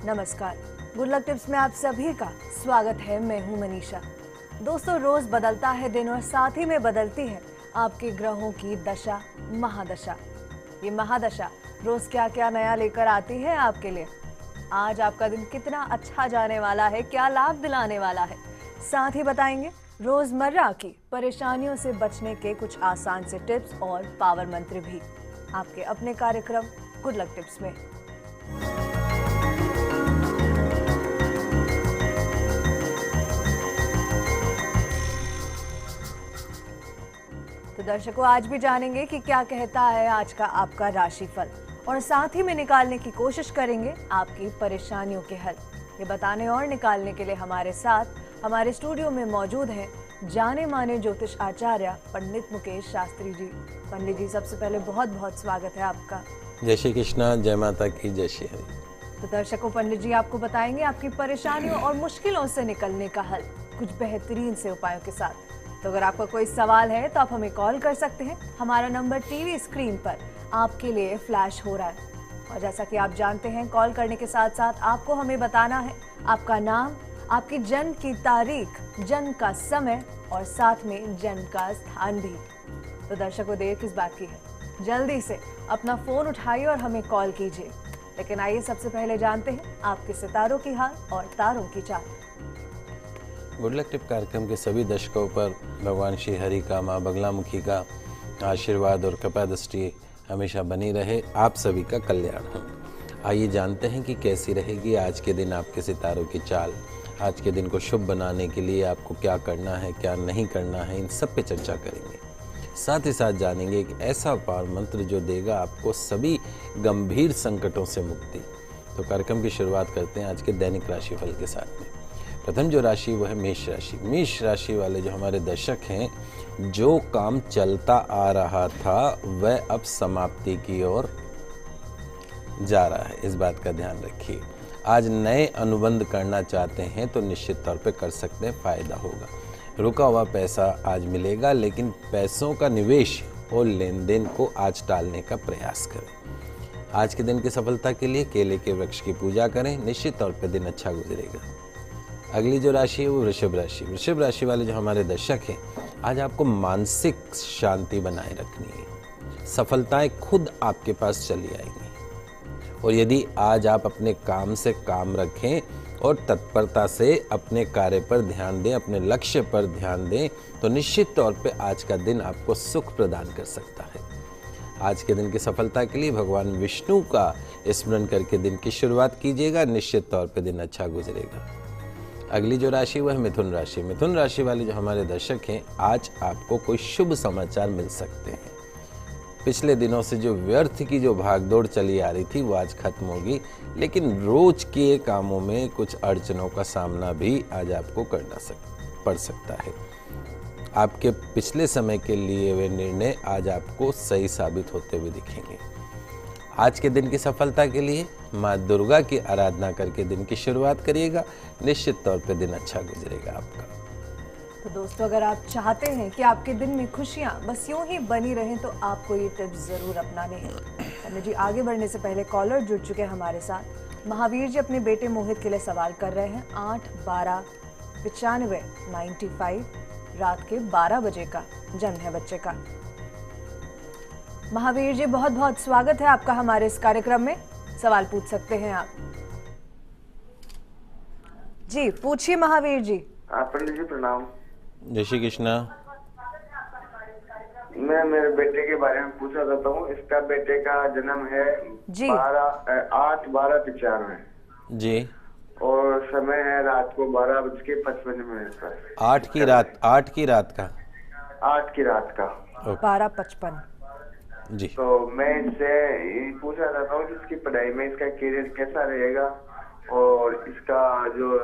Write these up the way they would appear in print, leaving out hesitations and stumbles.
नमस्कार, good luck tips में आप सभी का स्वागत है। मैं हूं मनीषा। दोस्तों, रोज बदलता है दिन और साथ ही में बदलती है आपके ग्रहों की दशा, महादशा। ये महादशा रोज क्या क्या नया लेकर आती है आपके लिए। आज आपका दिन कितना अच्छा जाने वाला है, क्या लाभ दिलाने वाला है, साथ ही बताएंगे रोजमर्रा की परेशानियों से बचने के कुछ आसान से टिप्स और पावर मंत्र भी आपके अपने कार्यक्रम गुड लक टिप्स में। तो दर्शकों, आज भी जानेंगे कि क्या कहता है आज का आपका राशिफल और साथ ही में निकालने की कोशिश करेंगे आपकी परेशानियों के हल। ये बताने और निकालने के लिए हमारे साथ हमारे स्टूडियो में मौजूद हैं जाने माने ज्योतिष आचार्य पंडित मुकेश शास्त्री जी। पंडित जी, सबसे पहले बहुत बहुत स्वागत है आपका। जय श्री कृष्णा, जय माता की, जय श्री हरि। तो दर्शकों, पंडित जी आपको बताएंगे आपकी परेशानियों और मुश्किलों से निकलने का हल कुछ बेहतरीन से उपायों के साथ। तो अगर आपका कोई सवाल है तो आप हमें कॉल कर सकते हैं। हमारा नंबर टीवी स्क्रीन पर आपके लिए फ्लैश हो रहा है। और जैसा कि आप जानते हैं, कॉल करने के साथ साथ आपको हमें बताना है आपका नाम, आपकी जन्म की तारीख, जन्म का समय और साथ में जन्म का स्थान भी। तो दर्शकों, देर किस बात की है, जल्दी से अपना फोन उठाइए और हमें कॉल कीजिए। लेकिन आइए सबसे पहले जानते हैं आपके सितारों की हाल और तारों की चाल। गुड लक टिप कार्यक्रम के सभी दर्शकों पर भगवान श्री हरि का, माँ बगलामुखी का आशीर्वाद और कृपा दृष्टि हमेशा बनी रहे। आप सभी का कल्याण हो। आइए जानते हैं कि कैसी रहेगी आज के दिन आपके सितारों की चाल। आज के दिन को शुभ बनाने के लिए आपको क्या करना है, क्या नहीं करना है, इन सब पे चर्चा करेंगे। साथ ही साथ जानेंगे एक ऐसा पावर मंत्र जो देगा आपको सभी गंभीर संकटों से मुक्ति। तो कार्यक्रम की शुरुआत करते हैं आज के दैनिक राशिफल के साथ में। प्रथम जो राशि वो है मेष राशि। मेष राशि वाले जो हमारे दर्शक हैं, जो काम चलता आ रहा था वह अब समाप्ति की ओर जा रहा है, इस बात का ध्यान रखिए। आज नए अनुबंध करना चाहते हैं तो निश्चित तौर पे कर सकते हैं, फायदा होगा। रुका हुआ पैसा आज मिलेगा, लेकिन पैसों का निवेश और लेन देन को आज टालने का प्रयास करें। आज के दिन की सफलता के लिए केले के वृक्ष की पूजा करें, निश्चित तौर पे दिन अच्छा गुजरेगा। अगली जो राशि है वो वृषभ राशि। वृषभ राशि वाले जो हमारे दर्शक हैं, आज आपको मानसिक शांति बनाए रखनी है। सफलताएं खुद आपके पास चली आएंगी। और यदि आज आप अपने काम से काम रखें और तत्परता से अपने कार्य पर ध्यान दें, अपने लक्ष्य पर ध्यान दें, तो निश्चित तौर पे आज का दिन आपको सुख प्रदान कर सकता है। आज के दिन की सफलता के लिए भगवान विष्णु का स्मरण करके दिन की शुरुआत कीजिएगा, निश्चित तौर पे दिन अच्छा गुजरेगा। अगली जो राशि वह है मिथुन राशि। मिथुन राशि वाले जो हमारे दर्शक हैं, आज आपको कोई शुभ समाचार मिल सकते हैं। पिछले दिनों से जो व्यर्थ की जो भागदौड़ चली आ रही थी वो आज खत्म होगी, लेकिन रोज के कामों में कुछ अड़चनों का सामना भी आज आपको करना पड़ सकता है। आपके पिछले समय के लिए वे निर्णय आज आपको सही साबित होते हुए दिखेंगे। आज के दिन की सफलता के लिए माँ दुर्गा की आराधना करके दिन की शुरुआत करिएगा, निश्चित तौर पे दिन अच्छा गुजरेगा आपका। तो दोस्तों, अगर आप चाहते हैं कि आपके दिन में खुशियां बस यूं ही बनी रहें तो आपको ये टिप्स जरूर अपनाने हैं। पंडित जी, आगे बढ़ने से पहले कॉलर जुड़ चुके हैं हमारे साथ। महावीर जी अपने बेटे मोहित के लिए सवाल कर रहे हैं। 8/12/95 रात के 12 बजे का जन्म है बच्चे का। महावीर जी, बहुत बहुत स्वागत है आपका हमारे इस कार्यक्रम में। सवाल पूछ सकते हैं आप जी, पूछिए महावीर जी। पंडित जी प्रणाम। जय श्री कृष्णा। मैं मेरे बेटे के बारे में पूछना चाहता हूँ। इसका बेटे का जन्म है 8/12/95 जी, और समय है रात को 12:55 पर। 8 की रात का 8 की रात का 12:55 जी। तो मैं इससे पूछना चाहता हूँ कि इसकी पढ़ाई में इसका करियर कैसा रहेगा और इसका जो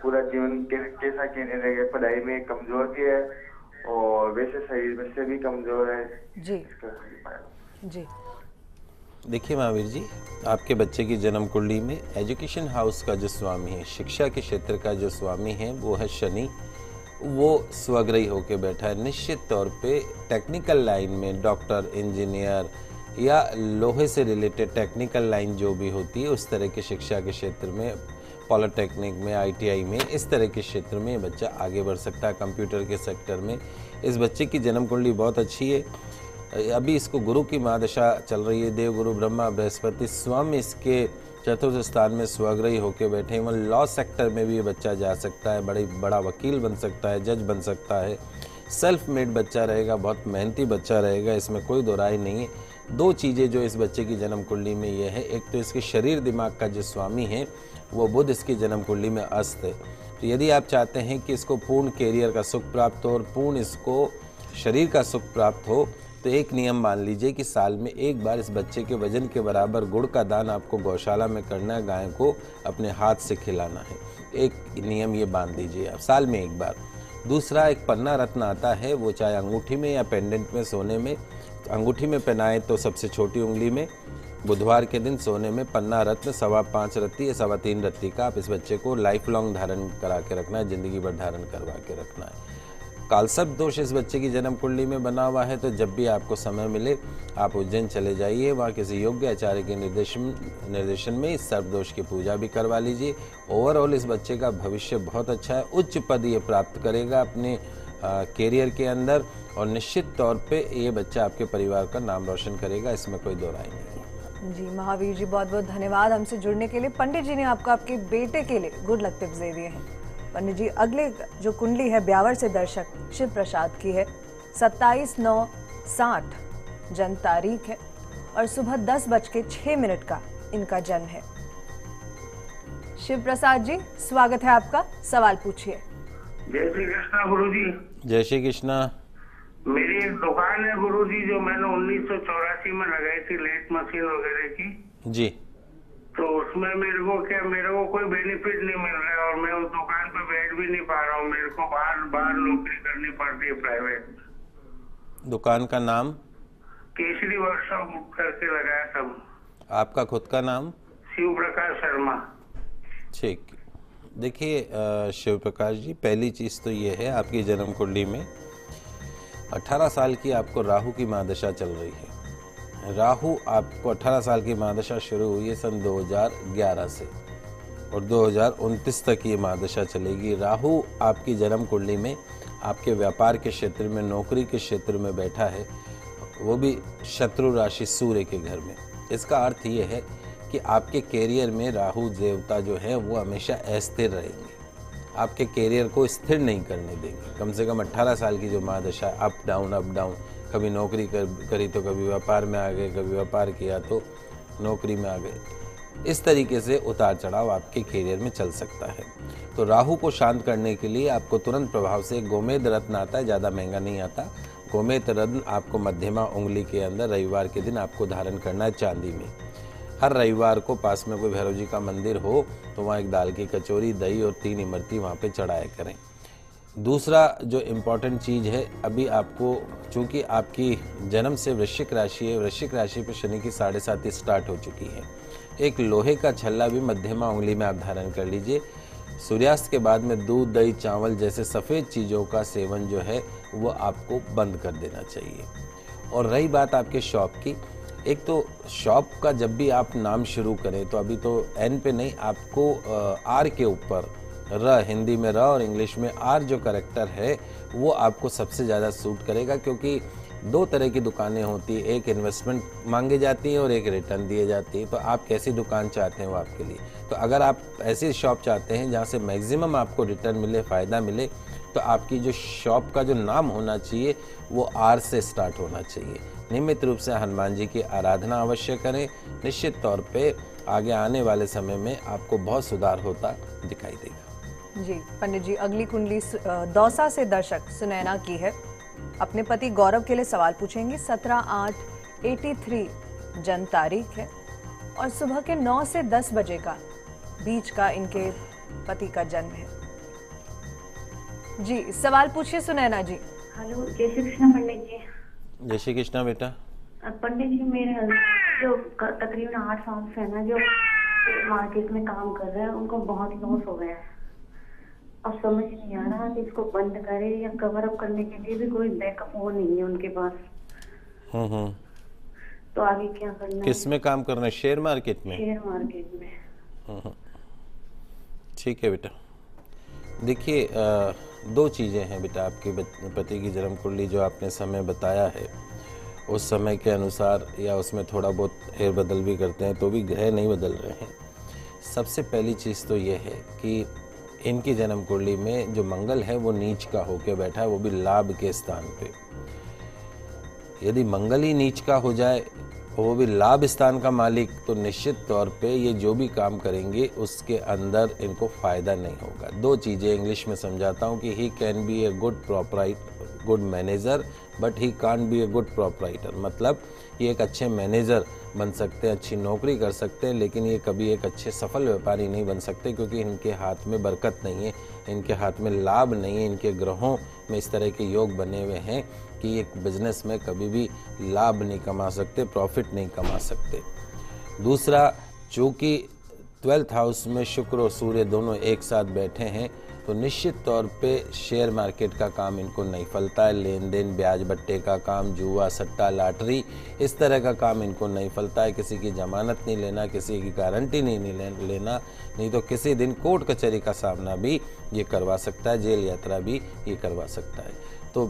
पूरा जीवन कैसा करियर रहेगा। पढ़ाई में कमजोर भी है और वैसे शरीर में से भी कमजोर है जी। जी, देखिए महावीर जी, आपके बच्चे की जन्म कुंडली में एजुकेशन हाउस का जो स्वामी है, शिक्षा के क्षेत्र का जो स्वामी है वो है शनि। वो स्वग्रही होके बैठा है। निश्चित तौर पे टेक्निकल लाइन में डॉक्टर, इंजीनियर या लोहे से रिलेटेड टेक्निकल लाइन जो भी होती है उस तरह के शिक्षा के क्षेत्र में, पॉलिटेक्निक में, ITI में, इस तरह के क्षेत्र में बच्चा आगे बढ़ सकता है। कंप्यूटर के सेक्टर में इस बच्चे की जन्म कुंडली बहुत अच्छी है। अभी इसको गुरु की महादशा चल रही है। देवगुरु ब्रह्मा बृहस्पति स्वयं इसके चतुर्थ स्थान में स्वग्रही होकर बैठे हैं। लॉ सेक्टर में भी ये बच्चा जा सकता है, बड़ा वकील बन सकता है, जज बन सकता है। सेल्फ मेड बच्चा रहेगा, बहुत मेहनती बच्चा रहेगा, इसमें कोई दो राय नहीं है। दो चीज़ें जो इस बच्चे की जन्म कुंडली में ये है, एक तो इसके शरीर दिमाग का जो स्वामी है वो बुध इसकी जन्म कुंडली में अस्त है। तो यदि आप चाहते हैं कि इसको पूर्ण कैरियर का सुख प्राप्त हो और पूर्ण इसको शरीर का सुख प्राप्त हो, तो एक नियम मान लीजिए कि साल में एक बार इस बच्चे के वजन के बराबर गुड़ का दान आपको गौशाला में करना है, गाय को अपने हाथ से खिलाना है। एक नियम ये बांध दीजिए आप, साल में एक बार। दूसरा, एक पन्ना रत्न आता है, वो चाहे अंगूठी में या पेंडेंट में, सोने में, अंगूठी में पहनाए तो सबसे छोटी उंगली में, बुधवार के दिन सोने में पन्ना रत्न 5.25 रत्ती या 3.25 रत्ती का आप इस बच्चे को लाइफ लॉन्ग धारण करा के रखना है, जिंदगी भर धारण करवा के रखना है। कालसर्प दोष इस बच्चे की जन्म कुंडली में बना हुआ है, तो जब भी आपको समय मिले आप उज्जैन चले जाइए, वहाँ किसी योग्य आचार्य के निर्देशन में इस सर्प दोष की पूजा भी करवा लीजिए। ओवरऑल इस बच्चे का भविष्य बहुत अच्छा है, उच्च पद ये प्राप्त करेगा अपने कैरियर के अंदर, और निश्चित तौर पे ये बच्चा आपके परिवार का नाम रोशन करेगा, इसमें कोई दो राय नहीं है। जी महावीर जी, बहुत बहुत धन्यवाद हमसे जुड़ने के लिए। पंडित जी ने आपको आपके बेटे के लिए गुड लक टिप्स दे दिए हैं। पंडित जी, अगले जो कुंडली है ब्यावर से दर्शक शिव प्रसाद की है। 27/9/60 जन्म तारीख है और सुबह 10:06 का इनका जन्म है। शिव प्रसाद जी, स्वागत है आपका, सवाल पूछिए। जय श्री कृष्णा गुरुजी। जय श्री कृष्णा। मेरी एक दुकान है गुरुजी, जो मैंने 1984 में लगाई थी, लेट मशीन वगैरह की जी। तो उसमें मेरे को कोई बेनिफिट नहीं मिल रहा है और मैं उस दुकान पे बैठ भी नहीं पा रहा हूँ। मेरे को बाहर नौकरी करनी पड़ती है प्राइवेट। दुकान का नाम? केसरी वर्कशॉप करके लगाया सब। आपका खुद का नाम? शिव प्रकाश शर्मा। ठीक, देखिए शिव प्रकाश जी, पहली चीज़ तो ये है, आपकी जन्म कुंडली में 18 साल की आपको राहु की महादशा चल रही है। राहु आपको 18 साल की महादशा शुरू हुई है सन 2011 से और 2029 तक ये महादशा चलेगी। राहु आपकी जन्म कुंडली में आपके व्यापार के क्षेत्र में, नौकरी के क्षेत्र में बैठा है, वो भी शत्रु राशि सूर्य के घर में। इसका अर्थ ये है कि आपके कैरियर में राहु देवता जो है वो हमेशा अस्थिर रहेंगे, आपके कैरियर को स्थिर नहीं करने देंगे। कम से कम 18 साल की जो महादशा, अप डाउन, कभी नौकरी करी तो कभी व्यापार में आ गए, कभी व्यापार किया तो नौकरी में आ गए, इस तरीके से उतार चढ़ाव आपके कैरियर में चल सकता है। तो राहु को शांत करने के लिए आपको तुरंत प्रभाव से गोमेद रत्न आता है, ज़्यादा महंगा नहीं आता। गोमेद रत्न आपको मध्यमा उंगली के अंदर रविवार के दिन आपको धारण करना है, चांदी में। हर रविवार को पास में कोई भैरव जी का मंदिर हो तो वहाँ एक दाल की कचौरी, दही और 3 इमरती वहाँ पे चढ़ाया करें। दूसरा जो इम्पॉर्टेंट चीज़ है, अभी आपको, चूँकि आपकी जन्म से वृश्चिक राशि है, वृश्चिक राशि पे शनि की 7.5 स्टार्ट हो चुकी है। एक लोहे का छल्ला भी मध्यमा उंगली में आप धारण कर लीजिए। सूर्यास्त के बाद में दूध, दही, चावल जैसे सफ़ेद चीज़ों का सेवन जो है वो आपको बंद कर देना चाहिए। और रही बात आपके शॉप की, एक तो शॉप का जब भी आप नाम शुरू करें तो अभी तो एन पे नहीं, आपको आर के ऊपर र, हिंदी में र और इंग्लिश में आर जो करेक्टर है वो आपको सबसे ज़्यादा सूट करेगा, क्योंकि 2 तरह की दुकानें होती है, एक इन्वेस्टमेंट मांगी जाती है और एक रिटर्न दिए जाती है। तो आप कैसी दुकान चाहते हैं वो आपके लिए। तो अगर आप ऐसी शॉप चाहते हैं जहाँ से मैक्सिमम आपको रिटर्न मिले, फ़ायदा मिले, तो आपकी जो शॉप का जो नाम होना चाहिए वो आर से स्टार्ट होना चाहिए। नियमित रूप से हनुमान जी की आराधना अवश्य करें, निश्चित तौर पे आगे आने वाले समय में आपको बहुत सुधार होता दिखाई देगा। जी पंडित जी, अगली कुंडली दौसा से दर्शक सुनैना की है। अपने पति गौरव के लिए सवाल पूछेंगे। 17/8/83 जन्म तारीख है और सुबह के 9 से 10 बजे का बीच का इनके पति का जन्म है। जी सवाल पूछिए सुनैना जी। हेलो, जय श्री कृष्ण पंडित जी। जय श्री कृष्ण बेटा। पंडित जी, मेरे हस्बैंड जो तकरीबन 8 साल से है ना, जो मार्केट में काम कर रहे हैं, उनको बहुत लॉस हो गया है। अब समझ नहीं आ रहा कि इसको बंद करे या कवर अप करने के लिए भी कोई बैकअप वो नहीं है उनके पास। तो आगे क्या करना है? किस में काम करना है? शेयर मार्केट में? शेयर मार्केट में। ठीक है बेटा, देखिए दो चीज़ें हैं बेटा। आपके पति की जन्म कुंडली जो आपने समय बताया है, उस समय के अनुसार या उसमें थोड़ा बहुत फेर बदल भी करते हैं तो भी ग्रह नहीं बदल रहे हैं। सबसे पहली चीज़ तो ये है कि इनकी जन्म कुंडली में जो मंगल है वो नीच का होके बैठा है, वो भी लाभ के स्थान पे। यदि मंगल ही नीच का हो जाए, वो भी लाभ स्थान का मालिक, तो निश्चित तौर पे ये जो भी काम करेंगे उसके अंदर इनको फ़ायदा नहीं होगा। दो चीज़ें इंग्लिश में समझाता हूँ कि he can be a good manager but he can't be a good proprietor. मतलब ये एक अच्छे मैनेजर बन सकते हैं, अच्छी नौकरी कर सकते हैं, लेकिन ये कभी एक अच्छे सफल व्यापारी नहीं बन सकते, क्योंकि इनके हाथ में बरकत नहीं है, इनके हाथ में लाभ नहीं है। इनके ग्रहों में इस तरह के योग बने हुए हैं कि एक बिजनेस में कभी भी लाभ नहीं कमा सकते, प्रॉफिट नहीं कमा सकते। दूसरा, चूँकि 12th हाउस में शुक्र और सूर्य दोनों एक साथ बैठे हैं, तो निश्चित तौर पे शेयर मार्केट का काम इनको नहीं फलता है। लेन देन, ब्याज बट्टे का काम, जुआ, सट्टा, लॉटरी, इस तरह का काम इनको नहीं फलता है। किसी की जमानत नहीं लेना, किसी की गारंटी नहीं लेना, नहीं तो किसी दिन कोर्ट कचहरी का सामना भी ये करवा सकता है, जेल यात्रा भी ये करवा सकता है। तो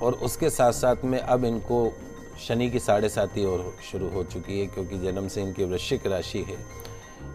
और उसके साथ साथ में अब इनको शनि की 7.5 और शुरू हो चुकी है, क्योंकि जन्म से इनकी वृश्चिक राशि है।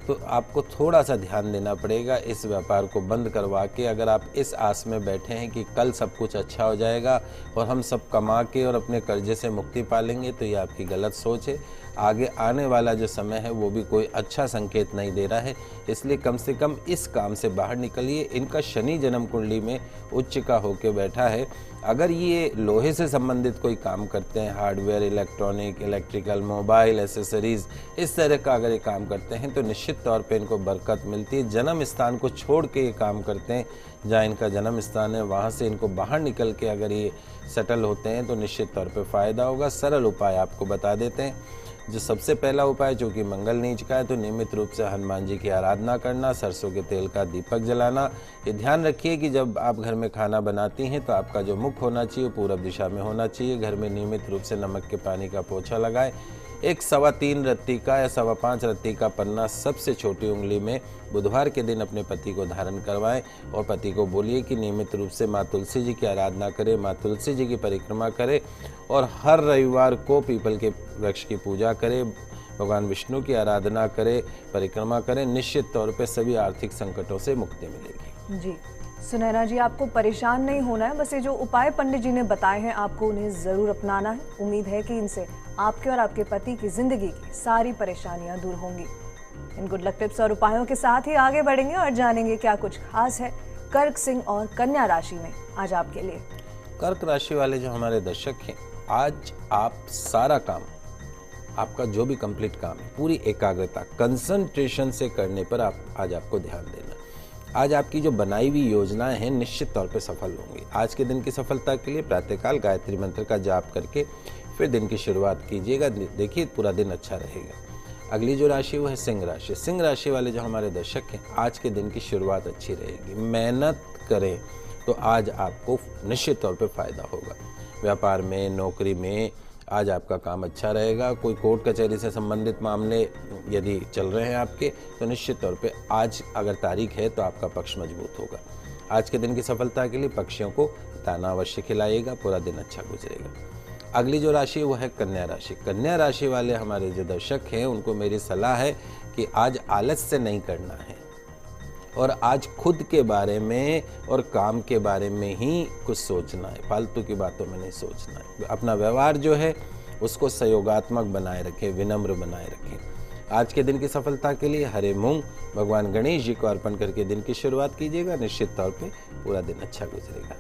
तो आपको थोड़ा सा ध्यान देना पड़ेगा इस व्यापार को बंद करवा के। अगर आप इस आस में बैठे हैं कि कल सब कुछ अच्छा हो जाएगा और हम सब कमा के और अपने कर्जे से मुक्ति पा लेंगे, तो ये आपकी गलत सोच है। आगे आने वाला जो समय है वो भी कोई अच्छा संकेत नहीं दे रहा है, इसलिए कम से कम इस काम से बाहर निकलिए। इनका शनि जन्म कुंडली में उच्च का होके बैठा है। अगर ये लोहे से संबंधित कोई काम करते हैं, hardware, electronic, electrical, mobile, accessories, इस तरह का अगर ये काम करते हैं तो निश्चित तौर पे इनको बरकत मिलती है। जन्म स्थान को छोड़ के ये काम करते हैं, जहाँ इनका जन्म स्थान है वहाँ से इनको बाहर निकल के अगर ये सेटल होते हैं तो निश्चित तौर पे फ़ायदा होगा। सरल उपाय आपको बता देते हैं। जो सबसे पहला उपाय, जो कि मंगल नीच का है, तो नियमित रूप से हनुमान जी की आराधना करना, सरसों के तेल का दीपक जलाना। ये ध्यान रखिए कि जब आप घर में खाना बनाती हैं तो आपका जो मुख होना चाहिए पूरब दिशा में होना चाहिए। घर में नियमित रूप से नमक के पानी का पोछा लगाएं। एक 3.25 रत्ती का या 5.25 रत्ती का पन्ना सबसे छोटी उंगली में बुधवार के दिन अपने पति को धारण करवाएं और पति को बोलिए कि नियमित रूप से माँ तुलसी जी की आराधना करें, माँ तुलसी जी की परिक्रमा करें और हर रविवार को पीपल के वृक्ष की पूजा करें, भगवान विष्णु की आराधना करें, परिक्रमा करें। निश्चित तौर पे सभी आर्थिक संकटों से मुक्ति मिलेगी। जी सुनैना जी, आपको परेशान नहीं होना है, बस ये जो उपाय पंडित जी ने बताए हैं आपको उन्हें जरूर अपनाना है। उम्मीद है कि इनसे आपके और आपके पति की जिंदगी की सारी परेशानियां दूर होंगी। इन गुड लक टिप्स और उपायों के साथ ही आगे बढ़ेंगे और जानेंगे क्या कुछ खास है कर्क, सिंह और कन्या राशि में आज आपके लिए। कर्क राशि वाले जो हमारे दर्शक हैं, आज आप सारा काम, आपका जो भी कंप्लीट काम है, पूरी एकाग्रता, कंसंट्रेशन से करने पर आज आपको ध्यान देना। आज आपकी जो बनाई हुई योजनाएं हैं निश्चित तौर पे सफल होंगी। आज के दिन की सफलता के लिए प्रातःकाल गायत्री मंत्र का जाप करके फिर दिन की शुरुआत कीजिएगा। देखिए पूरा दिन अच्छा रहेगा। अगली जो राशि वो है सिंह राशि। सिंह राशि वाले जो हमारे दर्शक हैं, आज के दिन की शुरुआत अच्छी रहेगी। मेहनत करें तो आज आपको निश्चित तौर पे फायदा होगा। व्यापार में, नौकरी में आज आपका काम अच्छा रहेगा। कोई कोर्ट कचहरी से संबंधित मामले यदि चल रहे हैं आपके, तो निश्चित तौर पे आज अगर तारीख है तो आपका पक्ष मजबूत होगा। आज के दिन की सफलता के लिए पक्षियों को दाना अवश्य खिलाइएगा, पूरा दिन अच्छा गुजरेगा। अगली जो राशि वो है कन्या राशि। कन्या राशि वाले हमारे जो दर्शक हैं उनको मेरी सलाह है कि आज आलस से नहीं करना है और आज खुद के बारे में और काम के बारे में ही कुछ सोचना है, फालतू की बातों में नहीं सोचना है। अपना व्यवहार जो है उसको सहयोगात्मक बनाए रखें, विनम्र बनाए रखें। आज के दिन की सफलता के लिए हरे मूंग भगवान गणेश जी को अर्पण करके दिन की शुरुआत कीजिएगा। निश्चित तौर पे पूरा दिन अच्छा गुजरेगा।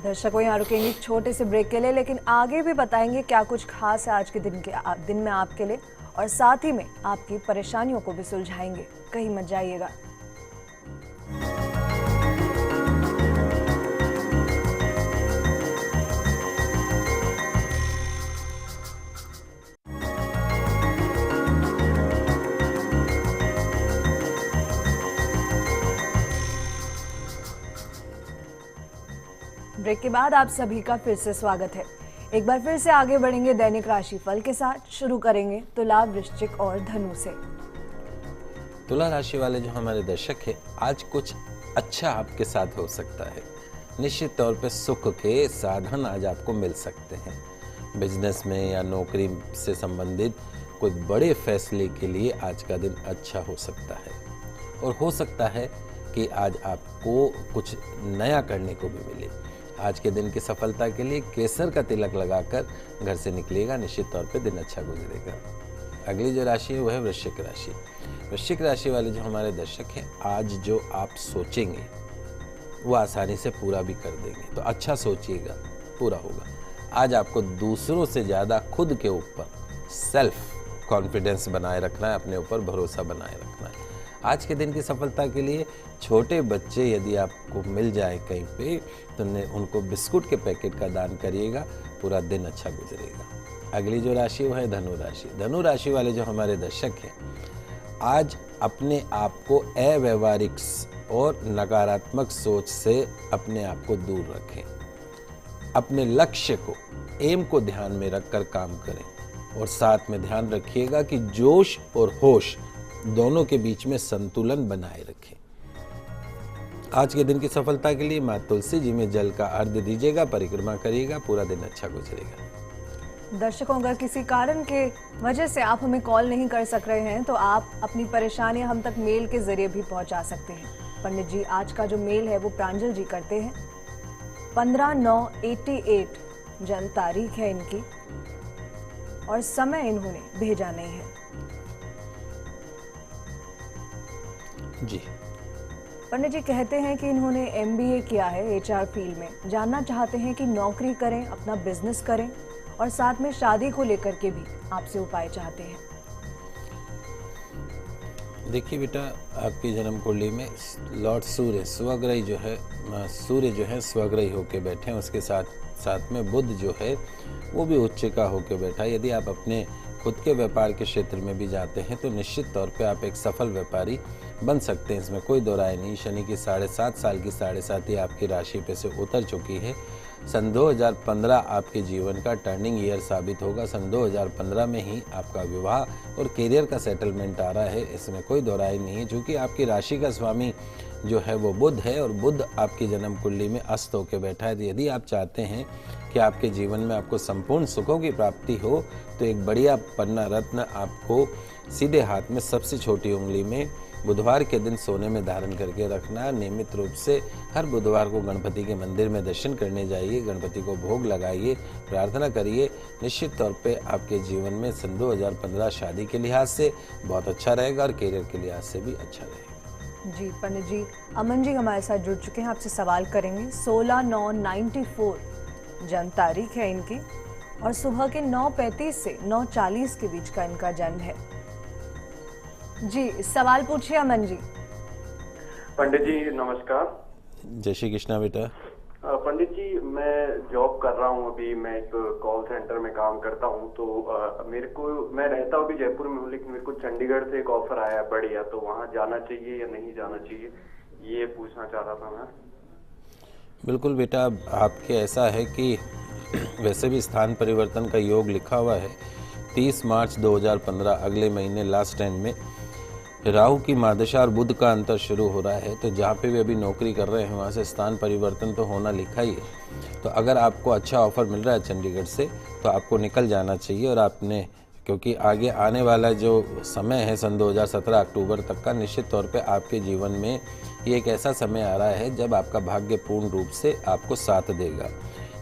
दर्शकों, यहाँ रुकेंगे छोटे से ब्रेक के लिए, लेकिन आगे भी बताएंगे क्या कुछ खास है आज के दिन में आपके लिए, और साथ ही में आपकी परेशानियों को भी सुलझाएंगे। कहीं मत जाइएगा। ब्रेक के बाद आप सभी का फिर से स्वागत है। एक बार फिर से आगे बढ़ेंगे दैनिक राशिफल के साथ। शुरू करेंगे तुला, वृश्चिक और धनु से। तुला राशि वाले जो हमारे दर्शक हैं, आज कुछ अच्छा आपके साथ हो सकता है। निश्चित तौर पे सुख के साधन आज आपको मिल सकते हैं। बिजनेस में या नौकरी से संबंधित कोई बड़े फैसले के लिए आज का दिन अच्छा हो सकता है, और हो सकता है कि आज आपको कुछ नया करने को भी मिले। आज के दिन की सफलता के लिए केसर का तिलक लगाकर घर से निकलिएगा, निश्चित तौर पे दिन अच्छा गुजरेगा। अगली जो राशि है वह है वृश्चिक राशि। वृश्चिक राशि वाले जो हमारे दर्शक हैं, आज जो आप सोचेंगे वो आसानी से पूरा भी कर देंगे। तो अच्छा सोचिएगा, पूरा होगा। आज आपको दूसरों से ज़्यादा खुद के ऊपर सेल्फ कॉन्फिडेंस बनाए रखना है, अपने ऊपर भरोसा बनाए रखना है। आज के दिन की सफलता के लिए छोटे बच्चे यदि आपको मिल जाए कहीं पे, तो उनको बिस्कुट के पैकेट का दान करिएगा, पूरा दिन अच्छा गुजरेगा। अगली जो राशि वो है धनु राशि। धनु राशि वाले जो हमारे दर्शक हैं, आज अपने आप को अव्यवहारिक और नकारात्मक सोच से अपने आप को दूर रखें। अपने लक्ष्य को, एम को ध्यान में रखकर काम करें, और साथ में ध्यान रखिएगा कि जोश और होश दोनों के बीच में संतुलन बनाए रखें। आज के दिन की सफलता के लिए मां तुलसी जी में जल का अर्घ्य दीजिएगा, परिक्रमा करिएगा, पूरा दिन अच्छा गुजरेगा। दर्शकों, अगर किसी कारण के वजह से आप हमें कॉल नहीं कर सक रहे हैं तो आप अपनी परेशानियां हम तक मेल के जरिए भी पहुंचा सकते हैं। पंडित जी, आज का जो मेल है वो प्रांजल जी करते हैं। 15/9/88 जन्म तारीख है इनकी, और समय इन्होंने भेजा नहीं है। जी, पंडित जी कहते हैं कि इन्होंने MBA किया है HR फील्ड में। जानना चाहते हैं कि नौकरी करें, अपना बिजनेस करें, और साथ में शादी को लेकर के भी आपसे उपाय चाहते हैं। देखिए बेटा, आपकी जन्म कुंडली में लॉर्ड सूर्य स्वग्रही जो है, सूर्य जो है स्वग्रही होके बैठे हैं। उसके साथ में बुध जो है वो भी उच्च का होके बैठा है। यदि आप अपने खुद के व्यापार के क्षेत्र में भी जाते हैं तो निश्चित तौर पे आप एक सफल व्यापारी बन सकते हैं, इसमें कोई दो राय नहीं। शनि की 7.5 साल की 7.5 आपकी राशि पे से उतर चुकी है। सन 2015 आपके जीवन का टर्निंग ईयर साबित होगा। सन 2015 में ही आपका विवाह और करियर का सेटलमेंट आ रहा है, इसमें कोई दो राय नहीं है। क्योंकि आपकी राशि का स्वामी जो है वो बुध है, और बुध आपकी जन्म कुंडली में अस्त होकर बैठा है। तो यदि आप चाहते हैं कि आपके जीवन में आपको संपूर्ण सुखों की प्राप्ति हो, तो एक बढ़िया पन्ना रत्न आपको सीधे हाथ में सबसे छोटी उंगली में बुधवार के दिन सोने में धारण करके रखना। नियमित रूप से हर बुधवार को गणपति के मंदिर में दर्शन करने जाइए, गणपति को भोग लगाइए, प्रार्थना करिए। निश्चित तौर पे आपके जीवन में सन 2015 शादी के लिहाज से बहुत अच्छा रहेगा, और करियर के लिहाज से भी अच्छा रहेगा। जी पंडित जी, अमन जी हमारे साथ जुड़ चुके हैं, आपसे सवाल करेंगे। 16/9/94 जन्म तारीख है इनकी, और सुबह के 9:35 से 9:40 के बीच का इनका जन्म है। जी, सवाल पूछिए अमन जी। पंडित जी नमस्कार। जय श्री कृष्णा बेटा। पंडित जी, मैं जॉब कर रहा हूँ अभी। मैं एक कॉल सेंटर में काम करता हूँ। तो मैं रहता हूँ अभी जयपुर में हूँ, लेकिन मेरे को चंडीगढ़ से एक ऑफर आया है बढ़िया, तो वहाँ जाना चाहिए या नहीं जाना चाहिए, ये पूछना चाह रहा था मैं। बिल्कुल बेटा, आपके ऐसा है कि वैसे भी स्थान परिवर्तन का योग लिखा हुआ है। 30 मार्च 2015 अगले महीने लास्ट एंड में राहु की महादशा और बुध का अंतर शुरू हो रहा है। तो जहाँ पे भी अभी नौकरी कर रहे हैं वहाँ से स्थान परिवर्तन तो होना लिखा ही है। तो अगर आपको अच्छा ऑफर मिल रहा है चंडीगढ़ से, तो आपको निकल जाना चाहिए। और आपने, क्योंकि आगे आने वाला जो समय है सन 2017 अक्टूबर तक का, निश्चित तौर पे आपके जीवन में ये एक ऐसा समय आ रहा है जब आपका भाग्य पूर्ण रूप से आपको साथ देगा।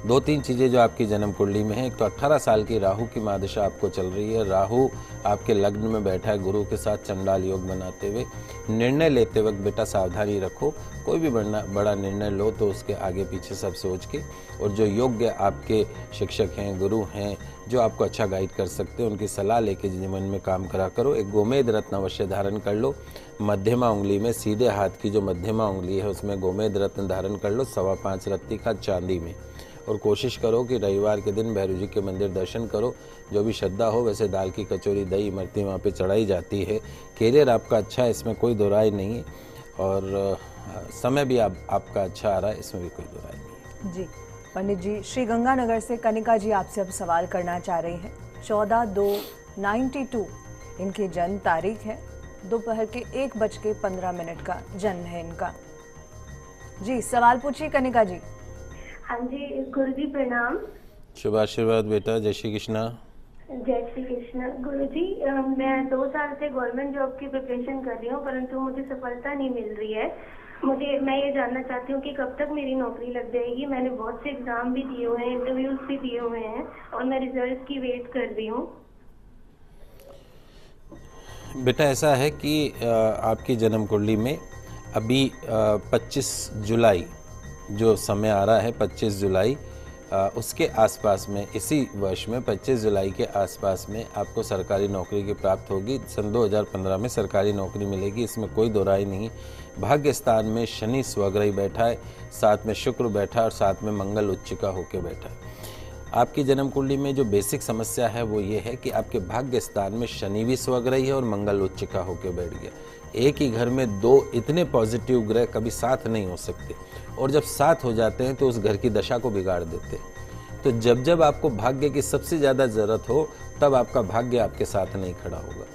2-3 चीज़ें जो आपकी जन्म कुंडली में है, एक तो 18 साल की राहु की महादशा आपको चल रही है। राहु आपके लग्न में बैठा है गुरु के साथ चंडाल योग बनाते हुए। निर्णय लेते वक्त बेटा सावधानी रखो, कोई भी बड़ा निर्णय लो तो उसके आगे पीछे सब सोच के, और जो योग्य आपके शिक्षक हैं, गुरु हैं, जो आपको अच्छा गाइड कर सकते हैं, उनकी सलाह लेके जीवन में काम करा करो। एक गोमेद रत्न अवश्य धारण कर लो। मध्यमा उंगली में, सीधे हाथ की जो मध्यमा उंगली है उसमें गोमेद रत्न धारण कर लो, 5.25 रत्ती का चांदी में। और कोशिश करो कि रविवार के दिन भैरव जी के मंदिर दर्शन करो। जो भी श्रद्धा हो, वैसे दाल की कचौरी, दही, इमरती वहाँ पे चढ़ाई जाती है। करियर आपका अच्छा है, इसमें कोई दो राय नहीं है। और समय भी आपका अच्छा आ रहा है, इसमें भी कोई दो राय नहीं है। जी, पंडित जी, श्री गंगानगर से कनिका जी आपसे अब सवाल करना चाह रही हैं। 14/2/92 इनकी जन्म तारीख है। दोपहर के 1:15 का जन्म है इनका। जी सवाल पूछिए कनिका जी। हाँ जी गुरु जी प्रणाम। शुभ आशीर्वाद बेटा। जय श्री कृष्णा। जय श्री कृष्ण। गुरु जी मैं 2 साल से गवर्नमेंट जॉब की प्रिपरेशन कर रही हूँ, परंतु मुझे सफलता नहीं मिल रही है। मैं ये जानना चाहती हूँ कि कब तक मेरी नौकरी लग जाएगी। मैंने बहुत से एग्जाम भी दिए हुए हैं, इंटरव्यूज भी दिए हुए हैं और मैं रिजल्ट की वेट कर रही हूँ। बेटा ऐसा है कि आपकी जन्म कुंडली में अभी 25 जुलाई जो समय आ रहा है, 25 जुलाई उसके आसपास में, इसी वर्ष में 25 जुलाई के आसपास में आपको सरकारी नौकरी की प्राप्त होगी। सन 2015 में सरकारी नौकरी मिलेगी, इसमें कोई दो राय नहीं। भाग्य स्थान में शनि स्वग्रही बैठा है, साथ में शुक्र बैठा है और साथ में मंगल उच्चिका होकर बैठा है। आपकी जन्म कुंडली में जो बेसिक समस्या है वो ये है कि आपके भाग्य स्थान में शनि भी स्वग्रही है और मंगल उच्चिका होकर बैठ गया। एक ही घर में 2 इतने पॉजिटिव ग्रह कभी साथ नहीं हो सकते, और जब साथ हो जाते हैं तो उस घर की दशा को बिगाड़ देते हैं। तो जब जब आपको भाग्य की सबसे ज़्यादा ज़रूरत हो तब आपका भाग्य आपके साथ नहीं खड़ा होगा।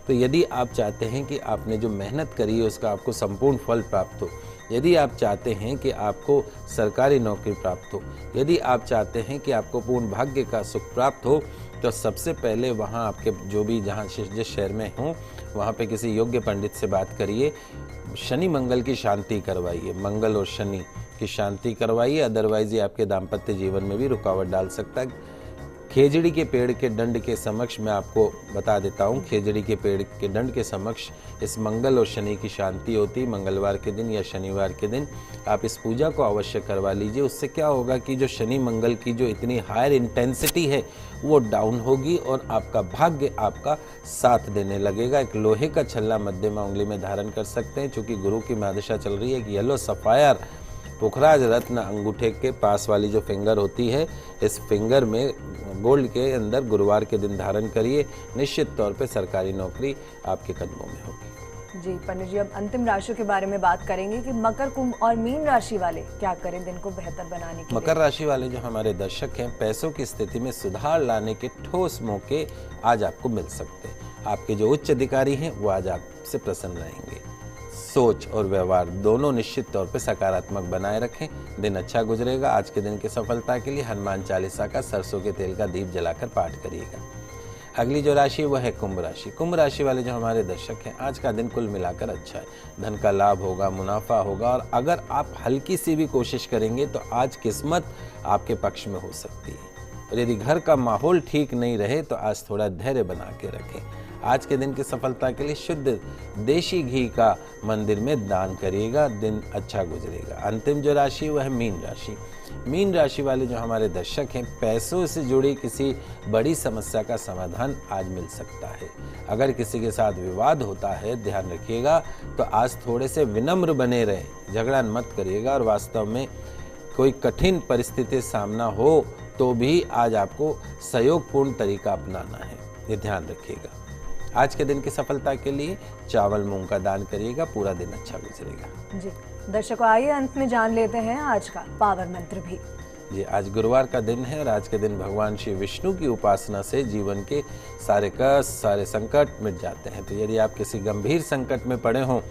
तो यदि आप चाहते हैं कि आपने जो मेहनत करी है उसका आपको संपूर्ण फल प्राप्त हो, यदि आप चाहते हैं कि आपको सरकारी नौकरी प्राप्त हो, यदि आप चाहते हैं कि आपको पूर्ण भाग्य का सुख प्राप्त हो, तो सबसे पहले वहाँ आपके जो भी जहाँ जिस शहर में हों वहाँ पे किसी योग्य पंडित से बात करिए, शनि मंगल की शांति करवाइए, मंगल और शनि की शांति करवाइए। अदरवाइज ये आपके दाम्पत्य जीवन में भी रुकावट डाल सकता है। खेजड़ी के पेड़ के दंड के समक्ष मैं आपको बता देता हूँ, खेजड़ी के पेड़ के दंड के समक्ष इस मंगल और शनि की शांति होती। मंगलवार के दिन या शनिवार के दिन आप इस पूजा को अवश्य करवा लीजिए। उससे क्या होगा कि जो शनि मंगल की जो इतनी हायर इंटेंसिटी है वो डाउन होगी और आपका भाग्य आपका साथ देने लगेगा। एक लोहे का छल्ला मध्यमा उंगली में धारण कर सकते हैं, चूँकि गुरु की महादशा चल रही है कि येलो सफायर पुखराज रत्न अंगूठे के पास वाली जो फिंगर होती है, इस फिंगर में गोल्ड के अंदर गुरुवार के दिन धारण करिए। निश्चित तौर पे सरकारी नौकरी आपके कदमों में होगी। जी पंडित जी, अब अंतिम राशियों के बारे में बात करेंगे कि मकर, कुंभ और मीन राशि वाले क्या करें दिन को बेहतर बनाने के लिए। मकर राशि वाले जो हमारे दर्शक हैं, पैसों की स्थिति में सुधार लाने के ठोस मौके आज आपको मिल सकते हैं। आपके जो उच्च अधिकारी हैं वो आज आपसे प्रसन्न रहेंगे। सोच और व्यवहार दोनों निश्चित तौर पे सकारात्मक बनाए रखें, दिन अच्छा गुजरेगा। आज के दिन की सफलता के लिए हनुमान चालीसा का सरसों के तेल का दीप जलाकर पाठ करिएगा। अगली जो राशि वो है कुंभ राशि। कुंभ राशि वाले जो हमारे दर्शक हैं, आज का दिन कुल मिलाकर अच्छा है। धन का लाभ होगा, मुनाफा होगा, और अगर आप हल्की सी भी कोशिश करेंगे तो आज किस्मत आपके पक्ष में हो सकती है। और यदि घर का माहौल ठीक नहीं रहे तो आज थोड़ा धैर्य बना के रखें। आज के दिन की सफलता के लिए शुद्ध देशी घी का मंदिर में दान करिएगा, दिन अच्छा गुजरेगा। अंतिम जो राशि वह है मीन राशि। मीन राशि वाले जो हमारे दर्शक हैं, पैसों से जुड़ी किसी बड़ी समस्या का समाधान आज मिल सकता है। अगर किसी के साथ विवाद होता है, ध्यान रखिएगा, तो आज थोड़े से विनम्र बने रहें, झगड़ा मत करिएगा। और वास्तव में कोई कठिन परिस्थिति सामना हो तो भी आज आपको सहयोगपूर्ण तरीका अपनाना है, ये ध्यान रखिएगा। आज के दिन की सफलता के लिए चावल मूंग का दान करिएगा, पूरा दिन अच्छा गुजरेगा। जी दर्शकों, आइए अंत में जान लेते हैं आज का पावर मंत्र भी। जी आज गुरुवार का दिन है और आज के दिन भगवान श्री विष्णु की उपासना से जीवन के सारे कष्ट, सारे संकट मिट जाते हैं। तो यदि आप किसी गंभीर संकट में पड़े हों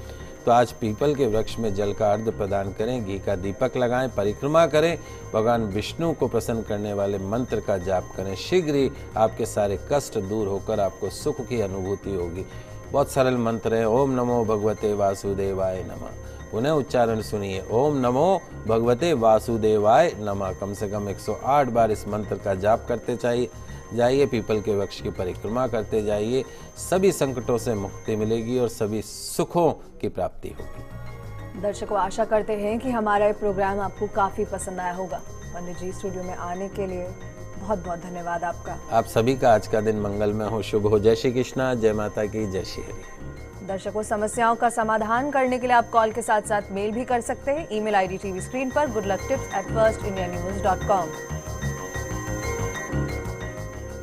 तो आज पीपल के वृक्ष में जल का अर्घ्य प्रदान करें, घी का दीपक लगाएं, परिक्रमा करें, भगवान विष्णु को प्रसन्न करने वाले मंत्र का जाप करें। शीघ्र ही आपके सारे कष्ट दूर होकर आपको सुख की अनुभूति होगी। बहुत सरल मंत्र है, ओम नमो भगवते वासुदेवाय नमः। पुनः उच्चारण सुनिए, ओम नमो भगवते वासुदेवाय नमः। कम से कम 108 बार इस मंत्र का जाप करते जाइए, पीपल के वृक्ष की परिक्रमा करते जाइए। सभी संकटों से मुक्ति मिलेगी और सभी सुखों की प्राप्ति होगी। दर्शकों, आशा करते हैं कि हमारा ये प्रोग्राम आपको काफी पसंद आया होगा। पंडित जी, स्टूडियो में आने के लिए बहुत बहुत धन्यवाद आपका। आप सभी का आज का दिन मंगलमय हो, शुभ हो। जय श्री कृष्णा, जय माता की, जय श्री हरि। दर्शकों, समस्याओं का समाधान करने के लिए आप कॉल के साथ साथ मेल भी कर सकते हैं। ईमेल आईडी टीवी स्क्रीन पर goodlucktips@firstindianews.com।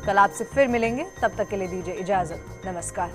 कल आपसे फिर मिलेंगे, तब तक के लिए दीजिए इजाजत। नमस्कार।